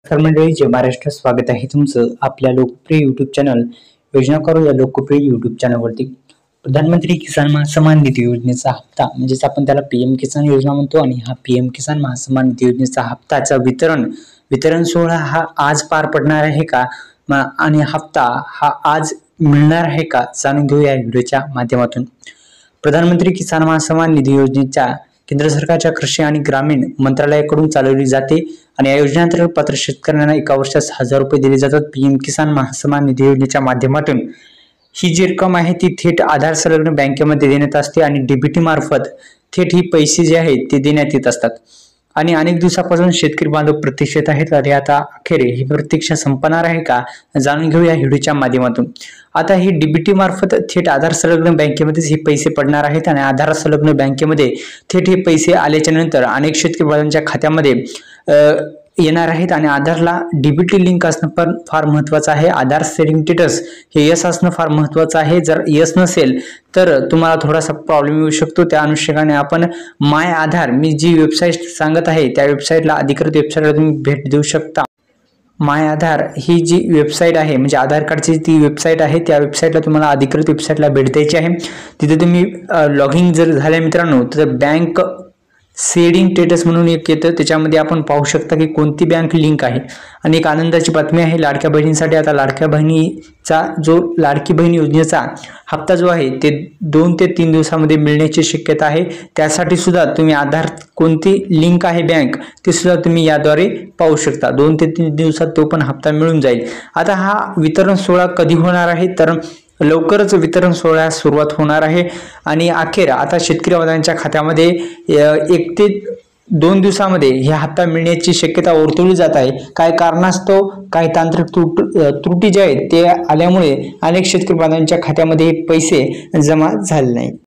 नमस्कार मंडळी, जय महाराष्ट्र. स्वागत आहे तुमचं आपल्या लोकप्रिय युट्यूब चॅनल योजना करू या लोकप्रिय युट्यूब चॅनलवरती. प्रधानमंत्री किसान सन्मान निधी योजनेचा हप्ता म्हणजेच आपण त्याला पीएम किसान योजना म्हणतो आणि हा पीएम किसान सन्मान निधी योजनेचा हप्ताचा वितरण सोहळा हा आज पार पडणार आहे का आणि हप्ता हा आज मिळणार आहे का, जाणून घेऊ या व्हिडिओच्या माध्यमातून. प्रधानमंत्री किसान सन्मान निधी योजनेच्या केंद्र सरकारच्या कृषी आणि ग्रामीण मंत्रालयाकडून चालवली जाते आणि या योजनेअंतर्गत पात्र शेतकऱ्यांना एका वर्षात 1000 रुपये दिले जातात. पीएम किसान सन्मान निधी योजनेच्या माध्यमातून ही जी रक्कम आहे ती थेट आधार संलग्न बँकेमध्ये देण्यात असते आणि डीबीटी मार्फत थेट ही पैसे जे आहेत ते देण्यात येत असतात. आणि अनेक दिवसापासून शेतकरी बांधव प्रतीक्षेत आहेत आणि आता अखेर ही प्रतीक्षा संपणार आहे का, जाणून घेऊ या व्हिडिओच्या माध्यमातून. आता ही डीबीटी मार्फत थेट आधार संलग्न बँकेमध्येच हे पैसे पडणार आहेत आणि आधार संलग्न बँकेमध्ये थेट हे पैसे आल्याच्या नंतर अनेक शेतकरी बांधवांच्या खात्यामध्ये येणार आहेत आणि आधारला डीबीटी लिंक असणं पण फार महत्त्वाचं आहे. आधार सेटिंग स्टेटस हे यस असणं फार महत्त्वाचं आहे. जर यस नसेल तर तुम्हाला थोडासा प्रॉब्लेम येऊ शकतो. त्या अनुषंगाने आपण माय आधार, मी जी वेबसाईट सांगत आहे त्या वेबसाईटला, अधिकृत वेबसाईटला तुम्ही भेट देऊ शकता. माय आधार ही जी वेबसाईट आहे म्हणजे आधार कार्डची ती वेबसाईट आहे, त्या वेबसाईटला तुम्हाला अधिकृत वेबसाईटला भेट द्यायची आहे. तिथे तुम्ही लॉग इन जर झाल्या मित्रांनो तर बँक सेडिंग स्टेटस म्हणून एक येतं, त्याच्यामध्ये आपण पाहू शकता की कोणती बँक लिंक आहे. आणि एक आनंदाची बातमी आहे लाडक्या बहिणींसाठी. आता लाडक्या बहिणीचा जो लाडकी बहीण योजनेचा हप्ता जो आहे ते 2 ते 3 दिवसामध्ये मिळण्याची शक्यता आहे. त्यासाठी सुद्धा तुम्ही आधार कोणती लिंक आहे बँक ते सुद्धा तुम्ही याद्वारे पाहू शकता. 2 ते 3 दिवसात तो पण हप्ता मिळून जाईल. आता हा वितरण सोहळा कधी होणार आहे तर लवकरच वितरण सोहळ्यास सुरुवात होणार आहे आणि अखेर आता शेतकरी बांधवांच्या खात्यामध्ये 1 ते 2 दिवसामध्ये हे हप्ता मिळण्याची शक्यता वर्तवली जात आहे. काय कारणास्तव काही तांत्रिक त्रुटी ज्या आहेत ते आल्यामुळे अनेक शेतकरी बांधवांच्या खात्यामध्ये पैसे जमा झाले नाही.